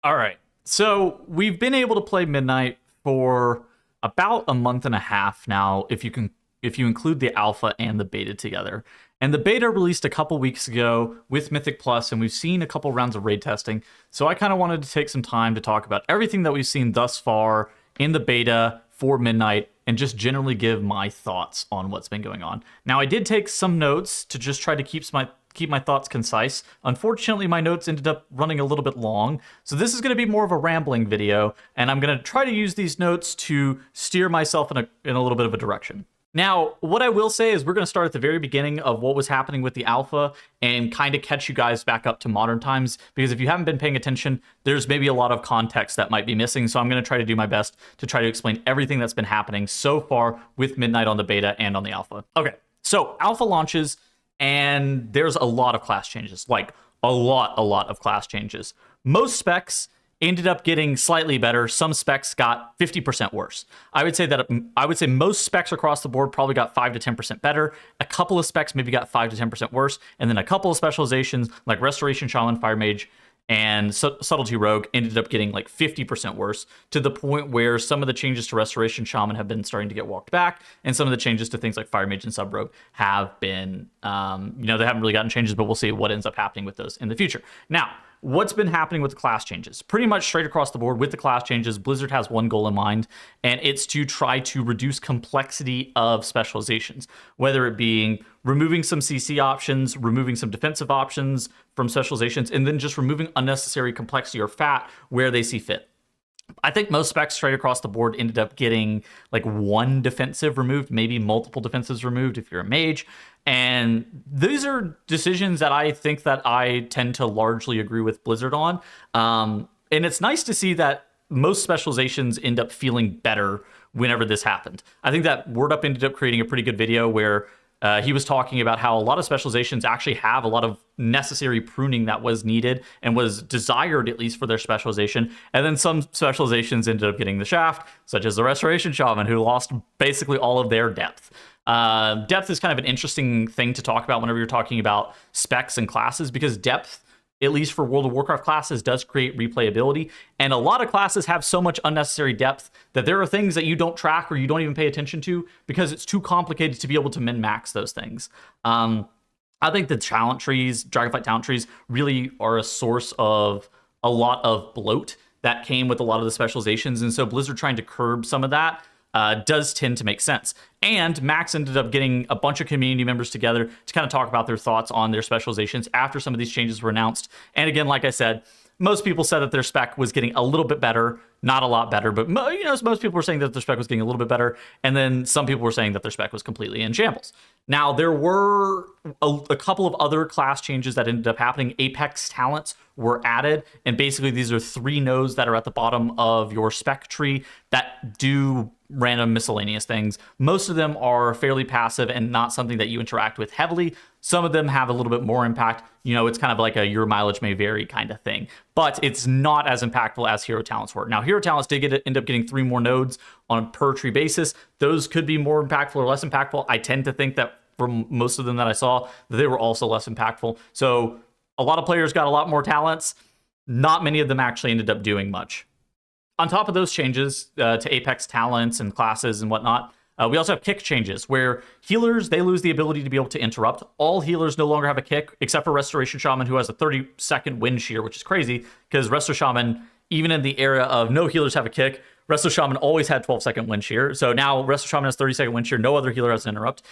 All right. So we've been able to play Midnight for about a month and a half now, if you include the alpha and the beta together. And the beta released a couple weeks ago with Mythic Plus, and we've seen a couple rounds of raid testing. So I kind of wanted to take some time to talk about everything that we've seen thus far in the beta for Midnight and just generally give my thoughts on what's been going on. Now, I did take some notes to just try to keep my thoughts concise. Unfortunately, my notes ended up running a little bit long, so this is going to be more of a rambling video, and I'm going to try to use these notes to steer myself in a little bit of a direction. Now, what I will say is we're going to start at the very beginning of what was happening with the alpha and kind of catch you guys back up to modern times, because if you haven't been paying attention, there's maybe a lot of context that might be missing, so I'm going to try to do my best to try to explain everything that's been happening so far with Midnight on the beta and on the alpha. Okay, so alpha launches, and there's a lot of class changes, like a lot of class changes. Most specs ended up getting slightly better. Some specs got 50% worse. I would say most specs across the board probably got 5 to 10% better. A couple of specs maybe got 5 to 10% worse, and then a couple of specializations like Restoration Shaman, Fire Mage, and Subtlety Rogue ended up getting like 50% worse, to the point where some of the changes to Restoration Shaman have been starting to get walked back, and some of the changes to things like Fire Mage and Sub Rogue have been, they haven't really gotten changes, but we'll see what ends up happening with those in the future. Now, what's been happening with the class changes? Pretty much straight across the board with the class changes, Blizzard has one goal in mind, and it's to try to reduce complexity of specializations, whether it being removing some CC options, removing some defensive options from specializations, and then just removing unnecessary complexity or fat where they see fit. I think most specs straight across the board ended up getting like one defensive removed, maybe multiple defensives removed if you're a mage. And these are decisions that I think that I tend to largely agree with Blizzard on. And it's nice to see that most specializations end up feeling better whenever this happened. I think that WordUp ended up creating a pretty good video where he was talking about how a lot of specializations actually have a lot of necessary pruning that was needed and was desired, at least for their specialization. And then some specializations ended up getting the shaft, such as the Restoration Shaman, who lost basically all of their depth. Depth is kind of an interesting thing to talk about whenever you're talking about specs and classes, because depth, at least for World of Warcraft classes, does create replayability. And a lot of classes have so much unnecessary depth that there are things that you don't track or you don't even pay attention to because it's too complicated to be able to min-max those things. I think the talent trees, Dragonflight talent trees, really are a source of a lot of bloat that came with a lot of the specializations. And so Blizzard trying to curb some of that does tend to make sense. And Max ended up getting a bunch of community members together to kind of talk about their thoughts on their specializations after some of these changes were announced. And again, like I said, most people said that their spec was getting a little bit better, not a lot better, but most people were saying that their spec was getting a little bit better, and then some people were saying that their spec was completely in shambles. Now, there were a couple of other class changes that ended up happening. Apex talents were added, and basically these are 3 nodes that are at the bottom of your spec tree that do random miscellaneous things. Most of them are fairly passive and not something that you interact with heavily. Some of them have a little bit more impact. It's kind of like a your mileage may vary kind of thing, but it's not as impactful as hero talents were. Now, hero talents did end up getting 3 more nodes on a per tree basis. Those could be more impactful or less impactful. I tend to think that for most of them that I saw, that they were also less impactful. So a lot of players got a lot more talents. Not many of them actually ended up doing much. On top of those changes to Apex talents and classes and whatnot, we also have kick changes where healers, they lose the ability to be able to interrupt. All healers no longer have a kick, except for Restoration Shaman, who has a 30-second wind shear, which is crazy because Resto Shaman, even in the era of no healers have a kick, Resto Shaman always had 12-second wind shear. So now Resto Shaman has 30-second wind shear. No other healer has an interrupt.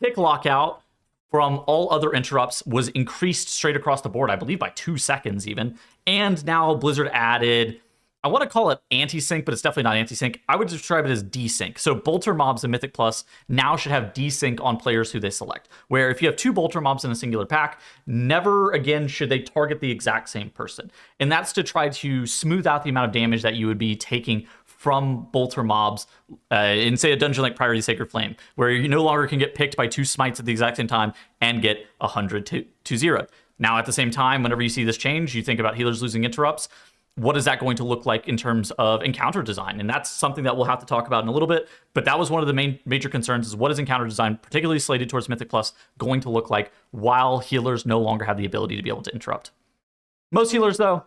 Kick lockout from all other interrupts was increased straight across the board, I believe by 2 seconds even. And now Blizzard added, I want to call it anti-sync, but it's definitely not anti-sync. I would describe it as desync. So bolter mobs in Mythic Plus now should have desync on players who they select, where if you have 2 bolter mobs in a singular pack, never again should they target the exact same person. And that's to try to smooth out the amount of damage that you would be taking from bolter mobs in, say, a dungeon like Priority Sacred Flame, where you no longer can get picked by 2 smites at the exact same time and get 100 to 0. Now, at the same time, whenever you see this change, you think about healers losing interrupts. What is that going to look like in terms of encounter design? And that's something that we'll have to talk about in a little bit. But that was one of the major concerns, is what is encounter design, particularly slated towards Mythic Plus, going to look like while healers no longer have the ability to be able to interrupt. Most healers, though,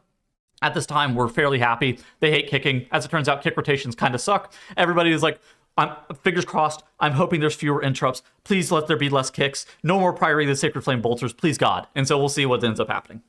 At this time, we're fairly happy. They hate kicking. As it turns out, kick rotations kind of suck. Everybody is like, I'm fingers crossed. I'm hoping there's fewer interrupts. Please let there be less kicks. No more Priory of the Sacred Flame bolters, please God. And so we'll see what ends up happening.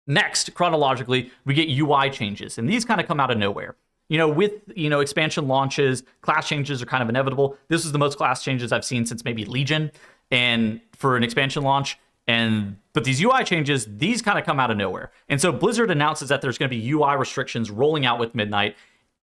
Next, chronologically, we get UI changes, and these kind of come out of nowhere. With, expansion launches, class changes are kind of inevitable. This is the most class changes I've seen since maybe Legion, and for an expansion launch. But these UI changes, these kind of come out of nowhere. And so Blizzard announces that there's going to be UI restrictions rolling out with Midnight,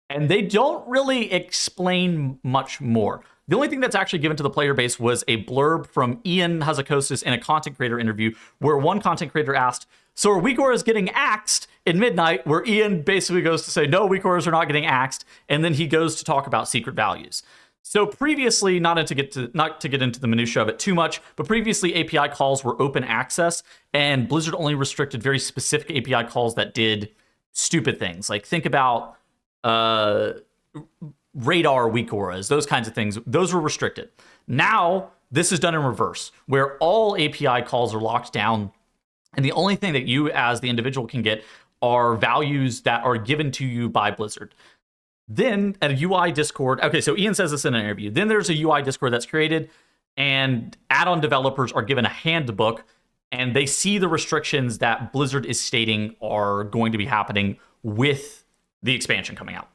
and they don't really explain much more. The only thing that's actually given to the player base was a blurb from Ian Hazzikostas in a content creator interview, where one content creator asked, so are weak auras getting axed in Midnight? Where Ian basically goes to say, no, weak auras are not getting axed. And then he goes to talk about secret values. So previously, not to get into the minutia of it too much, but previously API calls were open access, and Blizzard only restricted very specific API calls that did stupid things. Like think about radar weak auras, those kinds of things. Those were restricted. Now, this is done in reverse, where all API calls are locked down, and the only thing that you as the individual can get are values that are given to you by Blizzard. Then at a UI Discord, okay, so Ian says this in an interview, then there's a UI Discord that's created, and add-on developers are given a handbook, and they see the restrictions that Blizzard is stating are going to be happening with the expansion coming out.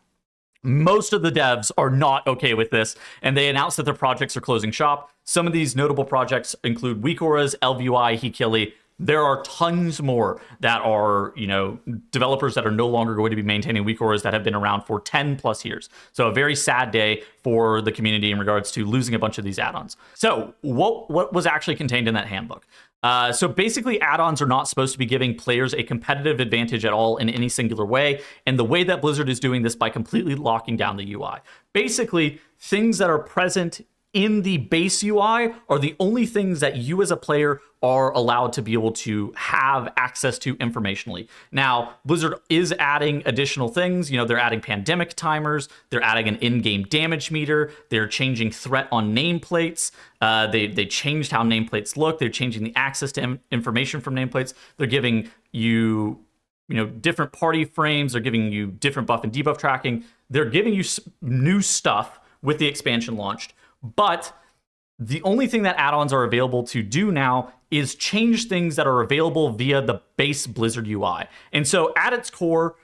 Most of the devs are not okay with this, and they announce that their projects are closing shop. Some of these notable projects include Weak Auras, LVUI, Hikili. There are tons more that are, developers that are no longer going to be maintaining Weak Auras that have been around for 10 plus years. So a very sad day for the community in regards to losing a bunch of these add-ons. So what was actually contained in that handbook? So basically, add-ons are not supposed to be giving players a competitive advantage at all in any singular way. And the way that Blizzard is doing this by completely locking down the UI. Basically, things that are present in the base UI are the only things that you as a player are allowed to be able to have access to informationally. Now, Blizzard is adding additional things. They're adding pandemic timers. They're adding an in-game damage meter. They're changing threat on nameplates. They changed how nameplates look. They're changing the access to information from nameplates. They're giving you, different party frames. They're giving you different buff and debuff tracking. They're giving you new stuff with the expansion launched. But the only thing that add-ons are available to do now is change things that are available via the base Blizzard UI. And so at its core,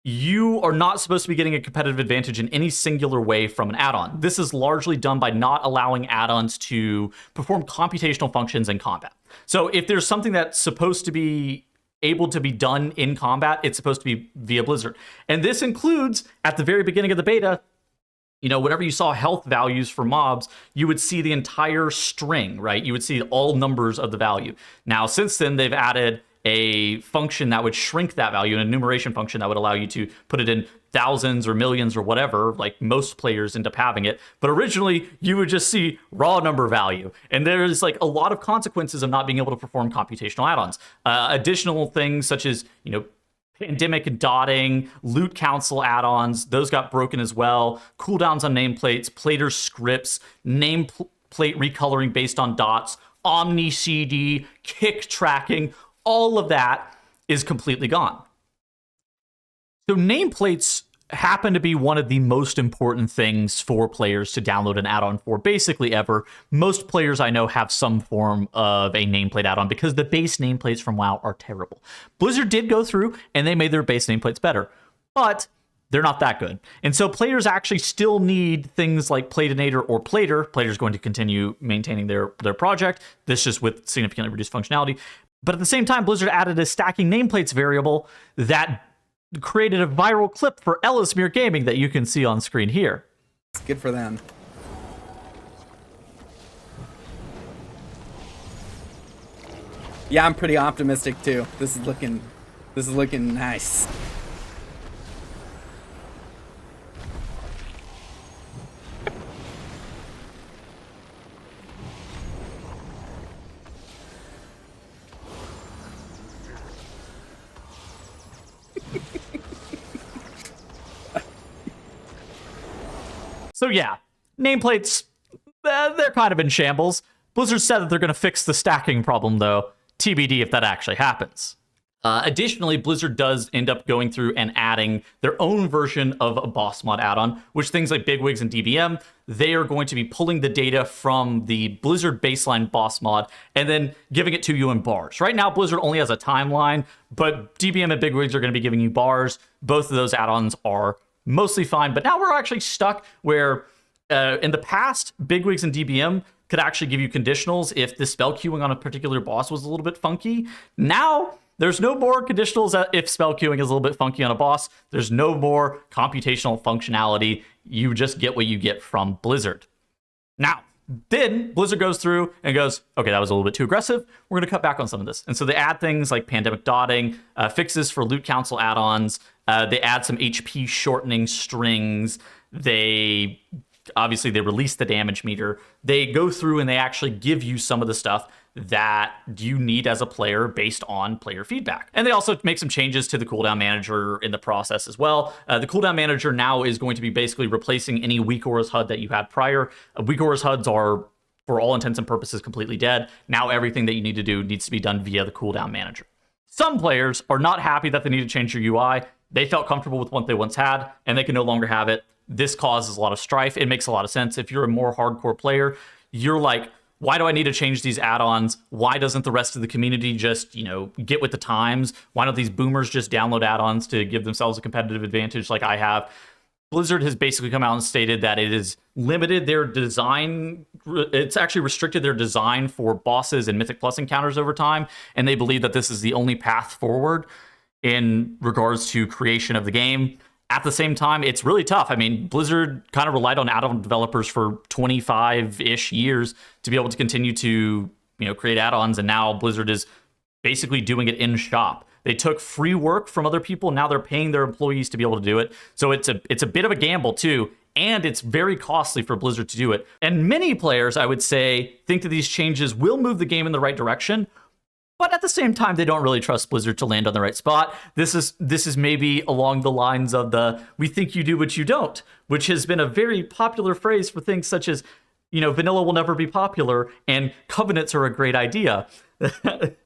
you are not supposed to be getting a competitive advantage in any singular way from an add-on. This is largely done by not allowing add-ons to perform computational functions in combat. So if there's something that's supposed to be able to be done in combat, it's supposed to be via Blizzard. And this includes, at the very beginning of the beta, whenever you saw health values for mobs, you would see the entire string, right? You would see all numbers of the value. Now, since then, they've added a function that would shrink that value, an enumeration function that would allow you to put it in thousands or millions or whatever, like most players end up having it. But originally, you would just see raw number value. And there's like a lot of consequences of not being able to perform computational add-ons. Additional things such as, pandemic dotting, loot council add-ons, those got broken as well. Cooldowns on nameplates, plater scripts, nameplate recoloring based on dots, Omni CD, kick tracking, all of that is completely gone. So nameplates happen to be one of the most important things for players to download an add-on for basically ever. Most players I know have some form of a nameplate add-on because the base nameplates from WoW are terrible. Blizzard did go through and they made their base nameplates better, but they're not that good. And so players actually still need things like Platinator or Plater. Plater's going to continue maintaining their project. This just with significantly reduced functionality. But at the same time, Blizzard added a stacking nameplates variable that created a viral clip for Ellesmere Gaming that you can see on screen here. Good for them. Yeah, I'm pretty optimistic too. This is looking nice. So yeah, nameplates, they're kind of in shambles. Blizzard said that they're going to fix the stacking problem, though. TBD if that actually happens. Additionally, Blizzard does end up going through and adding their own version of a boss mod add-on, which things like Bigwigs and DBM, they are going to be pulling the data from the Blizzard baseline boss mod and then giving it to you in bars. Right now, Blizzard only has a timeline, but DBM and Bigwigs are going to be giving you bars. Both of those add-ons are mostly fine, but now we're actually stuck where in the past, Bigwigs and DBM could actually give you conditionals if the spell queuing on a particular boss was a little bit funky. Now, there's no more conditionals if spell queuing is a little bit funky on a boss. There's no more computational functionality. You just get what you get from Blizzard. Now, then Blizzard goes through and goes, okay, that was a little bit too aggressive. We're going to cut back on some of this. And so they add things like pandemic dotting, fixes for loot council add-ons. They add some HP shortening strings. They release the damage meter. They go through and they actually give you some of the stuff that you need as a player based on player feedback. And they also make some changes to the cooldown manager in the process as well. The cooldown manager now is going to be basically replacing any weak auras HUD that you had prior. Weak auras HUDs are, for all intents and purposes, completely dead. Now everything that you need to do needs to be done via the cooldown manager. Some players are not happy that they need to change your UI. They felt comfortable with what they once had, and they can no longer have it. This causes a lot of strife. It makes a lot of sense. If you're a more hardcore player, you're like, why do I need to change these add-ons? Why doesn't the rest of the community just, get with the times? Why don't these boomers just download add-ons to give themselves a competitive advantage like I have? Blizzard has basically come out and stated that it is limited their design. It's actually restricted their design for bosses and Mythic Plus encounters over time. And they believe that this is the only path forward in regards to creation of the game. At the same time, it's really tough. I mean, Blizzard kind of relied on add-on developers for 25-ish years to be able to continue to, create add-ons, and now Blizzard is basically doing it in shop. They took free work from other people, now they're paying their employees to be able to do it. So it's a bit of a gamble too, and it's very costly for Blizzard to do it. And many players, I would say, think that these changes will move the game in the right direction. But at the same time, they don't really trust Blizzard to land on the right spot. This is maybe along the lines of the "we think you do, but you don't," which has been a very popular phrase for things such as, vanilla will never be popular and covenants are a great idea.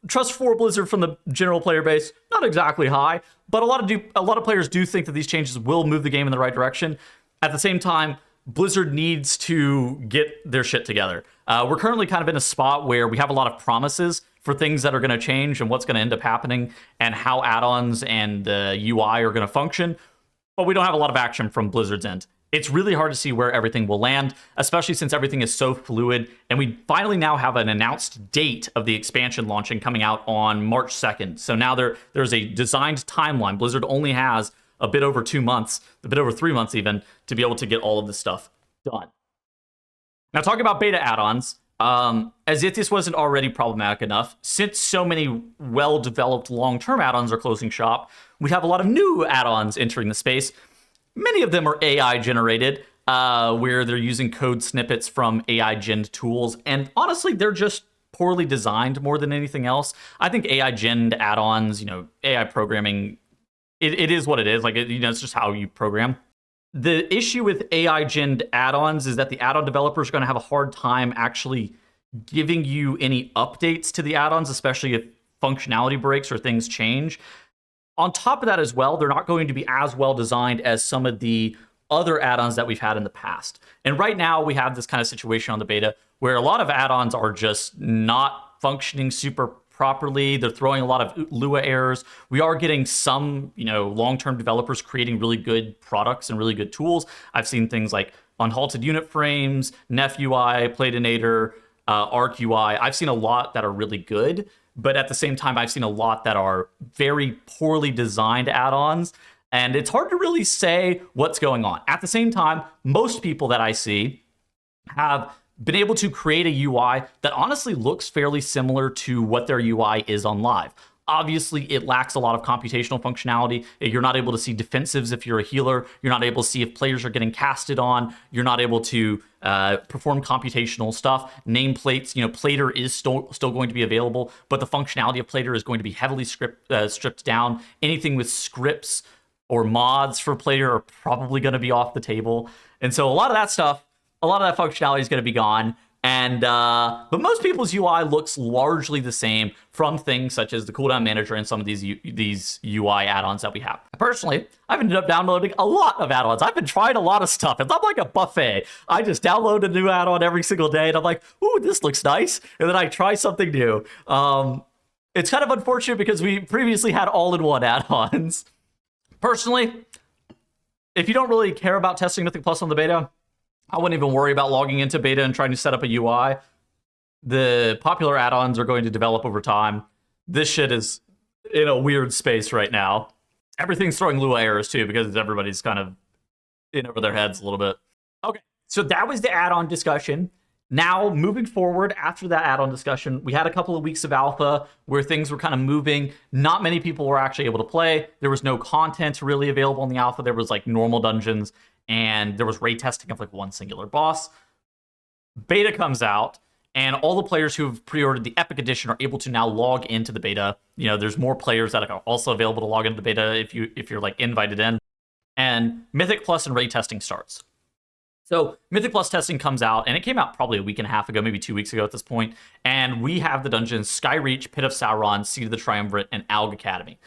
Trust for Blizzard from the general player base, not exactly high, but a lot of players do think that these changes will move the game in the right direction. At the same time, Blizzard needs to get their shit together. We're currently kind of in a spot where we have a lot of promises for things that are going to change and what's going to end up happening and how add-ons and the UI are going to function, but we don't have a lot of action from Blizzard's end. It's really hard to see where everything will land, especially since everything is so fluid, and we finally now have an announced date of the expansion launching coming out on March 2nd. So now there's a designed timeline. Blizzard only has a bit over 2 months, a bit over 3 months even, to be able to get all of this stuff done. Now, talking about beta add-ons, as if this wasn't already problematic enough, since so many well-developed long-term add-ons are closing shop, we have a lot of new add-ons entering the space. Many of them are AI-generated, where they're using code snippets from AI-gen tools, and honestly, they're just poorly designed more than anything else. I think AI-gen add-ons, AI programming, it is what it is. Like, it's just how you program. The issue with AI-gen add-ons is that the add-on developers are going to have a hard time actually giving you any updates to the add-ons, especially if functionality breaks or things change. On top of that as well, they're not going to be as well designed as some of the other add-ons that we've had in the past. And right now we have this kind of situation on the beta where a lot of add-ons are just not functioning super properly. They're throwing a lot of Lua errors. We are getting some, long-term developers creating really good products and really good tools. I've seen things like Unhalted Unit Frames, Neph UI, Platinator, Arc UI. I've seen a lot that are really good, but at the same time, I've seen a lot that are very poorly designed add-ons, and it's hard to really say what's going on. At the same time, most people that I see have been able to create a UI that honestly looks fairly similar to what their UI is on live. Obviously, it lacks a lot of computational functionality. You're not able to see defensives if you're a healer. You're not able to see if players are getting casted on. You're not able to perform computational stuff. Nameplates, Plater is still going to be available, but the functionality of Plater is going to be heavily stripped down. Anything with scripts or mods for Plater are probably going to be off the table. And so a lot of that stuff, a lot of that functionality is going to be gone. And but most people's UI looks largely the same from things such as the cooldown manager and some of these UI add-ons that we have. Personally, I've ended up downloading a lot of add-ons. I've been trying a lot of stuff. It's not like a buffet. I just download a new add-on every single day, and I'm like, ooh, this looks nice. And then I try something new. It's kind of unfortunate because we previously had all-in-one add-ons. Personally, if you don't really care about testing Mythic Plus on the beta, I wouldn't even worry about logging into beta and trying to set up a UI. The popular add-ons are going to develop over time. This shit is in a weird space right now. Everything's throwing Lua errors too because everybody's kind of in over their heads a little bit. Okay, so that was the add-on discussion. Now, moving forward after that add-on discussion, we had a couple of weeks of alpha where things were kind of moving. Not many people were actually able to play. There was no content really available in the alpha. There was like normal dungeons, and there was raid testing of like one singular boss. Beta comes out, and all the players who have pre-ordered the Epic Edition are able to now log into the beta. You know, there's more players that are also available to log into the beta if you're like invited in. And Mythic Plus and raid testing starts. So Mythic Plus testing comes out, and it came out probably a week and a half ago, maybe 2 weeks ago at this point. And we have the dungeons Skyreach, Pit of Sauron, Seat of the Triumvirate, and Alg Academy.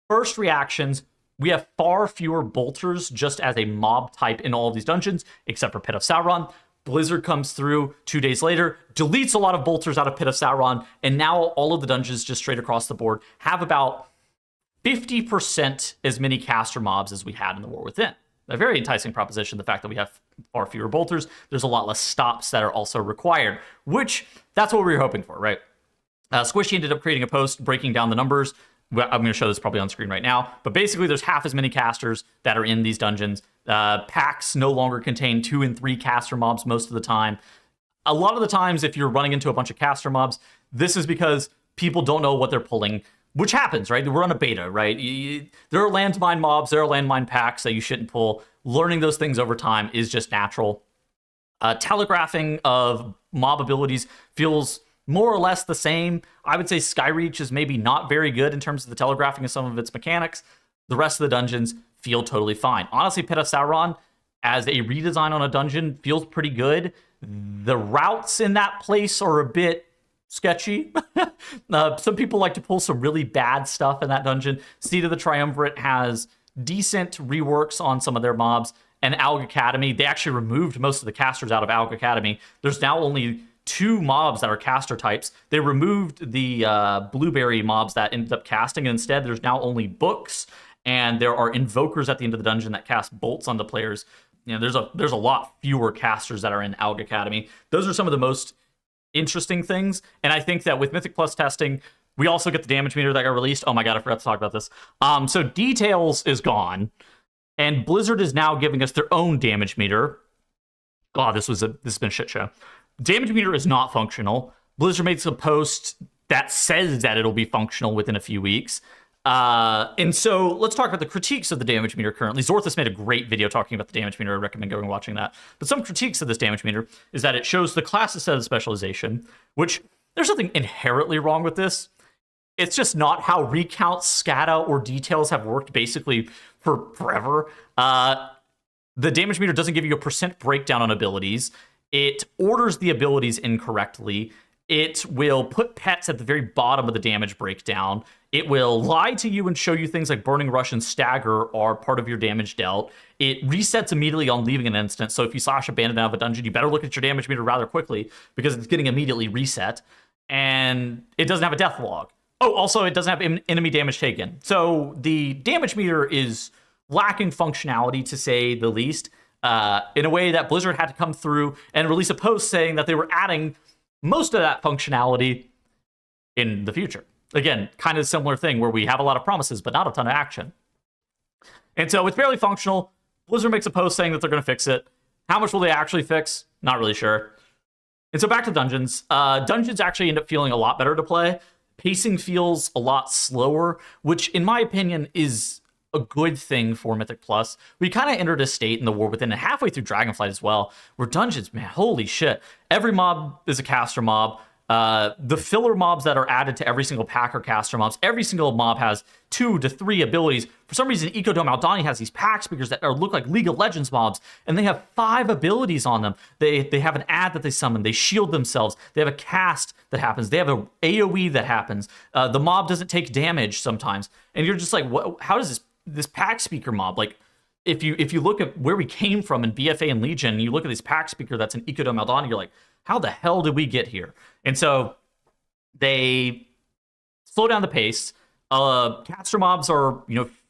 First reactions, we have far fewer bolters just as a mob type in all of these dungeons, except for Pit of Sauron. Blizzard comes through 2 days later, deletes a lot of bolters out of Pit of Sauron, and now all of the dungeons just straight across the board have about 50% as many caster mobs as we had in the War Within. A very enticing proposition, the fact that we have far fewer bolters. There's a lot less stops that are also required, which that's what we were hoping for, right? Squishy ended up creating a post breaking down the numbers. I'm going to show this probably on screen right now, but basically there's half as many casters that are in these dungeons. Packs no longer contain 2 and 3 caster mobs most of the time. A lot of the times, if you're running into a bunch of caster mobs, this is because people don't know what they're pulling, which happens, right? We're on a beta, right? There are landmine mobs, there are landmine packs that you shouldn't pull. Learning those things over time is just natural. Telegraphing of mob abilities feels more or less the same. I would say Skyreach is maybe not very good in terms of the telegraphing of some of its mechanics. The rest of the dungeons feel totally fine. Honestly, Pit of Sauron, as a redesign on a dungeon, feels pretty good. The routes in that place are a bit sketchy. Some people like to pull some really bad stuff in that dungeon. Seat of the Triumvirate has decent reworks on some of their mobs. And Alg Academy, they actually removed most of the casters out of Alg Academy. There's now only 2 mobs that are caster types. They removed the blueberry mobs that ended up casting, and instead there's now only books, and there are invokers at the end of the dungeon that cast bolts on the players. You know, there's a lot fewer casters that are in Alg Academy. Those are some of the most interesting things, and I think that with Mythic Plus testing, we also get the damage meter that got released. Oh my god, I forgot to talk about this. So Details is gone, and Blizzard is now giving us their own damage meter. God, this has been a shit show. Damage meter is not functional. Blizzard makes a post that says that it'll be functional within a few weeks. And so let's talk about the critiques of the damage meter currently. Zorthus made a great video talking about the damage meter. I recommend going and watching that. But some critiques of this damage meter is that it shows the class's set of specialization, which there's nothing inherently wrong with this. It's just not how recounts, SCADA, or details have worked basically for forever. The damage meter doesn't give you a percent breakdown on abilities. It orders the abilities incorrectly. It will put pets at the very bottom of the damage breakdown. It will lie to you and show you things like Burning Rush and Stagger are part of your damage dealt. It resets immediately on leaving an instance. So if you slash abandon out of a dungeon, you better look at your damage meter rather quickly because it's getting immediately reset. And it doesn't have a death log. Oh, also, it doesn't have enemy damage taken. So the damage meter is lacking functionality, to say the least, in a way that Blizzard had to come through and release a post saying that they were adding most of that functionality in the future. Again, kind of a similar thing where we have a lot of promises, but not a ton of action. And so it's barely functional. Blizzard makes a post saying that they're going to fix it. How much will they actually fix? Not really sure. And so back to dungeons. Dungeons actually end up feeling a lot better to play. Pacing feels a lot slower, which in my opinion is a good thing for Mythic Plus. We kind of entered a state in the War Within and halfway through Dragonflight as well, where dungeons, man, holy shit. Every mob is a caster mob. The filler mobs that are added to every single pack are caster mobs. Every single mob has 2 to 3 abilities. For some reason, Ecodome Aldani has these pack speakers that look like League of Legends mobs, and they have 5 abilities on them. They have an ad that they summon. They shield themselves. They have a cast that happens. They have a AoE that happens. The mob doesn't take damage sometimes, and you're just like, how does this pack speaker mob, like, if you look at where we came from in BFA and Legion, and you look at this pack speaker that's an Ecodome Aldani, you're like, how the hell did we get here? And so they slow down the pace. Caster mobs are,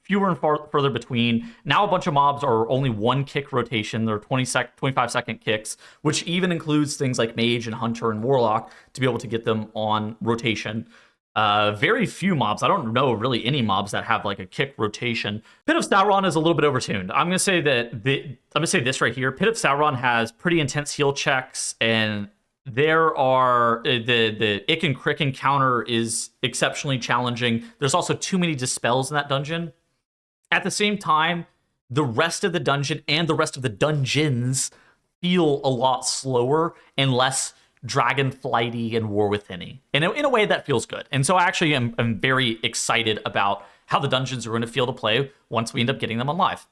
fewer and further between. Now a bunch of mobs are only 1 kick rotation. They're 25-second kicks, which even includes things like Mage and Hunter and Warlock to be able to get them on rotation. Very few mobs. I don't know really any mobs that have like a kick rotation. Pit of Sauron is a little bit overtuned. I'm gonna say this right here. Pit of Sauron has pretty intense heal checks, and there are the Ick and Crick encounter is exceptionally challenging. There's also too many dispels in that dungeon. At the same time, the rest of the dungeon and the rest of the dungeons feel a lot slower and less Dragonflighty and War Within-y. And in a way that feels good. And so I actually am very excited about how the dungeons are going to feel to play once we end up getting them on live.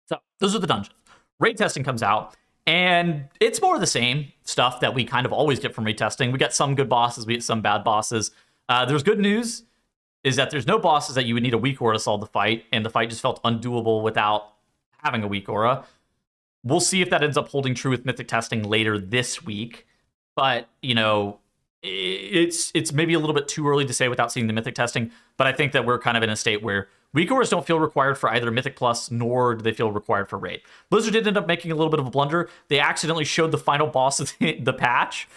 So those are the dungeons. Raid testing comes out, and it's more of the same stuff that we kind of always get from raid testing. We get some good bosses, we get some bad bosses. There's good news is that there's no bosses that you would need a weak aura to solve the fight, and the fight just felt undoable without having a weak aura. We'll see if that ends up holding true with mythic testing later this week. But, it's maybe a little bit too early to say without seeing the mythic testing. But I think that we're kind of in a state where weak auras don't feel required for either Mythic Plus, nor do they feel required for Raid. Blizzard did end up making a little bit of a blunder. They accidentally showed the final boss of the patch.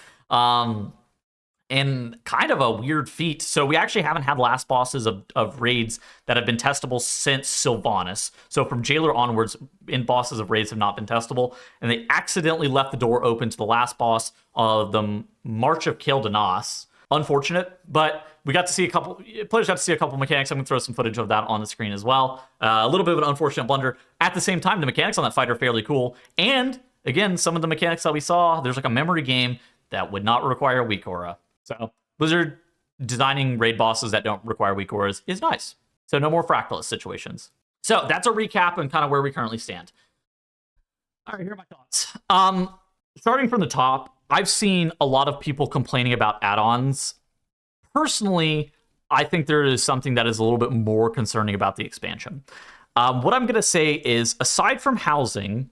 And kind of a weird feat. So we actually haven't had last bosses of raids that have been testable since Sylvanas. So from Jailer onwards, in bosses of raids have not been testable. And they accidentally left the door open to the last boss of the March of Kael Danas. Unfortunate, but we got to see players got to see a couple mechanics. I'm going to throw some footage of that on the screen as well. A little bit of an unfortunate blunder. At the same time, the mechanics on that fight are fairly cool. And again, some of the mechanics that we saw, there's like a memory game that would not require a weak aura. So Blizzard designing raid bosses that don't require weak auras is nice. So no more Fractalist situations. So that's a recap and kind of where we currently stand. All right, here are my thoughts. Starting from the top, I've seen a lot of people complaining about add-ons. Personally, I think there is something that is a little bit more concerning about the expansion. What I'm going to say is, aside from housing,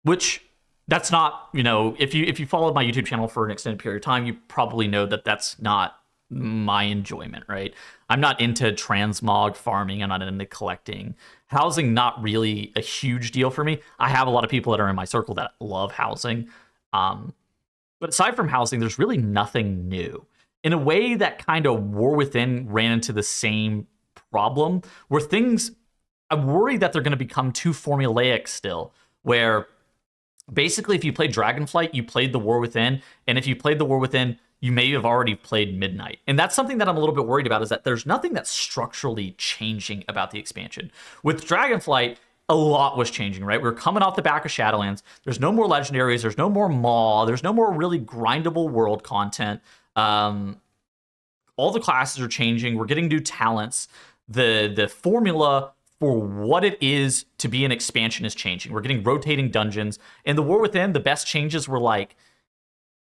which that's not, if you followed my YouTube channel for an extended period of time, you probably know that that's not my enjoyment, right? I'm not into transmog farming. I'm not into collecting. Housing, not really a huge deal for me. I have a lot of people that are in my circle that love housing. But aside from housing, there's really nothing new. In a way that kind of War Within ran into the same problem, where I'm worried that they're going to become too formulaic still, where basically, if you played Dragonflight, you played the War Within, and if you played the War Within, you may have already played Midnight. And that's something that I'm a little bit worried about, is that there's nothing that's structurally changing about the expansion. With Dragonflight, a lot was changing, right? We're coming off the back of Shadowlands. There's no more legendaries. There's no more Maw. There's no more really grindable world content. All the classes are changing. We're getting new talents. The formula for what it is to be an expansion is changing. We're getting rotating dungeons. In the War Within, the best changes were like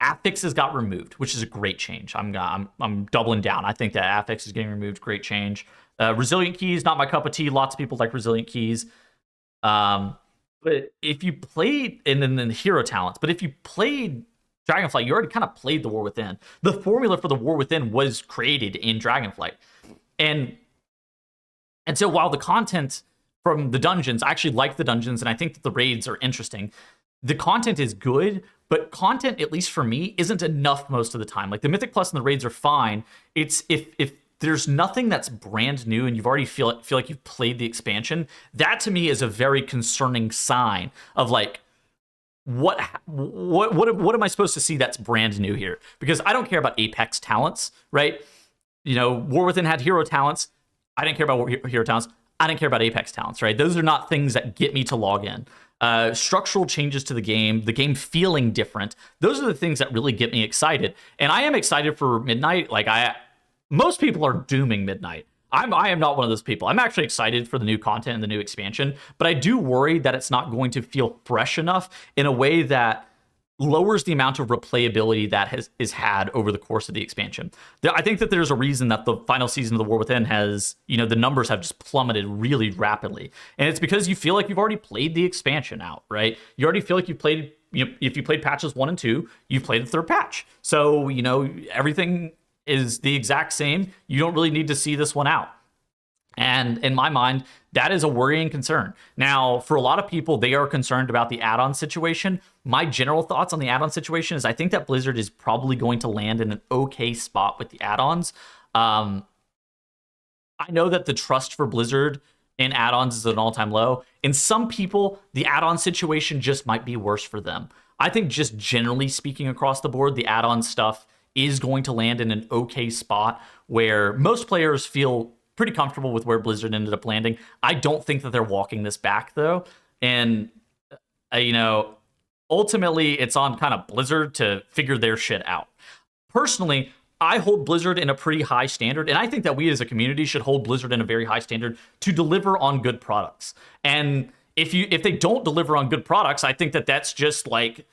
affixes got removed, which is a great change. I'm doubling down. I think that affix is getting removed. Great change. Resilient keys, not my cup of tea. Lots of people like resilient keys. But if you played, and then the hero talents, but if you played Dragonflight, you already kind of played the War Within. The formula for the War Within was created in Dragonflight. And so while the content from the dungeons, I actually like the dungeons, and I think that the raids are interesting, the content is good, but content, at least for me, isn't enough most of the time. Like the Mythic Plus and the raids are fine. It's if there's nothing that's brand new and you've already feel like you've played the expansion, that to me is a very concerning sign of like, what am I supposed to see that's brand new here? Because I don't care about Apex talents, right? War Within had hero talents. I didn't care about hero talents. I didn't care about Apex talents, right? Those are not things that get me to log in. Structural changes to the game feeling different. Those are the things that really get me excited. And I am excited for Midnight. Like most people are dooming Midnight. I am not one of those people. I'm actually excited for the new content and the new expansion, but I do worry that it's not going to feel fresh enough in a way that lowers the amount of replayability that is had over the course of the expansion. I think that there's a reason that the final season of The War Within has, the numbers have just plummeted really rapidly. And it's because you feel like you've already played the expansion out, right? You already feel like you've played, if you played patches 1 and 2, you've played the third patch. So, everything is the exact same. You don't really need to see this one out. And in my mind, that is a worrying concern. Now, for a lot of people, they are concerned about the add-on situation. My general thoughts on the add-on situation is I think that Blizzard is probably going to land in an okay spot with the add-ons. I know that the trust for Blizzard in add-ons is at an all-time low. In some people, the add-on situation just might be worse for them. I think just generally speaking across the board, the add-on stuff is going to land in an okay spot where most players feel pretty comfortable with where Blizzard ended up landing. I don't think that they're walking this back, though. And, ultimately, it's on kind of Blizzard to figure their shit out. Personally, I hold Blizzard in a pretty high standard, and I think that we as a community should hold Blizzard in a very high standard to deliver on good products. And if they don't deliver on good products, I think that that's just like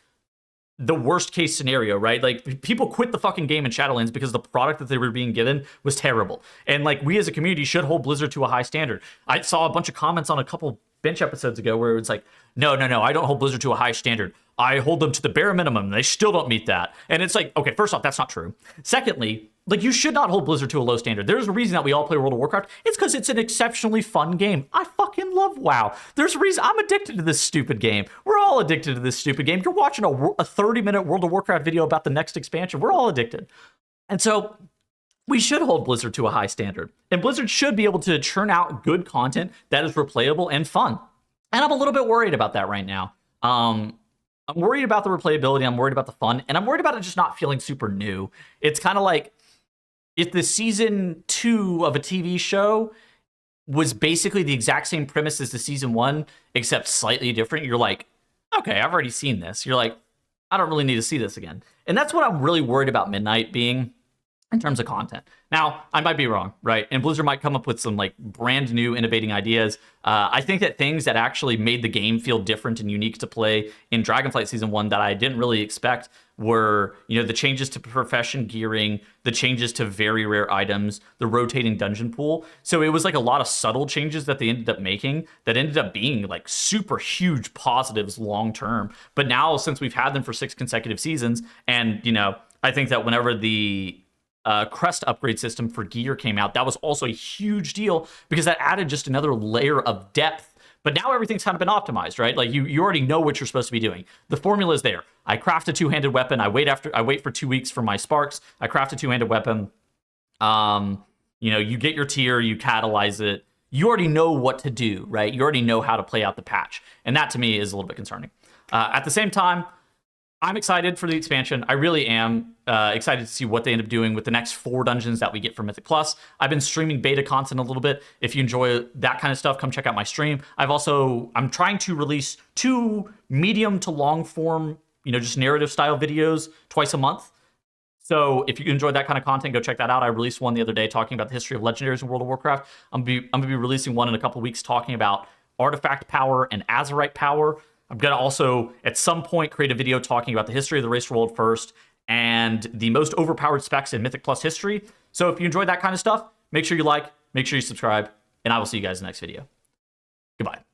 the worst case scenario, right? Like people quit the fucking game in Shadowlands because the product that they were being given was terrible. And like we as a community should hold Blizzard to a high standard. I saw a bunch of comments on a couple bench episodes ago where it's like, no, I don't hold Blizzard to a high standard. I hold them to the bare minimum. They still don't meet that. And it's like, okay, first off, that's not true. Secondly, like you should not hold Blizzard to a low standard. There's a reason that we all play World of Warcraft. It's because it's an exceptionally fun game. I fucking love WoW. There's a reason I'm addicted to this stupid game. We're all addicted to this stupid game. You're watching a 30-minute World of Warcraft video about the next expansion. We're all addicted. And so we should hold Blizzard to a high standard. And Blizzard should be able to churn out good content that is replayable and fun. And I'm a little bit worried about that right now. I'm worried about the replayability. I'm worried about the fun. And I'm worried about it just not feeling super new. It's kind of like if the season 2 of a TV show was basically the exact same premise as the season 1, except slightly different, you're like, okay, I've already seen this. You're like, I don't really need to see this again. And that's what I'm really worried about Midnight being in terms of content. Now, I might be wrong, right? And Blizzard might come up with some like brand new innovating ideas. I think that things that actually made the game feel different and unique to play in Dragonflight Season 1 that I didn't really expect were, the changes to profession gearing, the changes to very rare items, the rotating dungeon pool. So it was like a lot of subtle changes that they ended up making that ended up being like super huge positives long term. But now, since we've had them for 6 consecutive seasons, and, I think that whenever the crest upgrade system for gear came out, that was also a huge deal because that added just another layer of depth. But now everything's kind of been optimized, right? Like you already know what you're supposed to be doing. The formula is there. I craft a 2-handed weapon. I wait for 2 weeks for my sparks. I craft a 2-handed weapon. You get your tier, you catalyze it. You already know what to do, right? You already know how to play out the patch. And that to me is a little bit concerning. At the same time, I'm excited for the expansion. I really am excited to see what they end up doing with the next 4 dungeons that we get from Mythic Plus. I've been streaming beta content a little bit. If you enjoy that kind of stuff, come check out my stream. I'm trying to release 2 medium to long form, just narrative style videos twice a month. So if you enjoy that kind of content, go check that out. I released one the other day talking about the history of legendaries in World of Warcraft. I'm gonna be releasing one in a couple weeks talking about artifact power and Azerite power. I'm going to also, at some point, create a video talking about the history of the race world first and the most overpowered specs in Mythic Plus history. So if you enjoyed that kind of stuff, make sure you like, make sure you subscribe, and I will see you guys in the next video. Goodbye.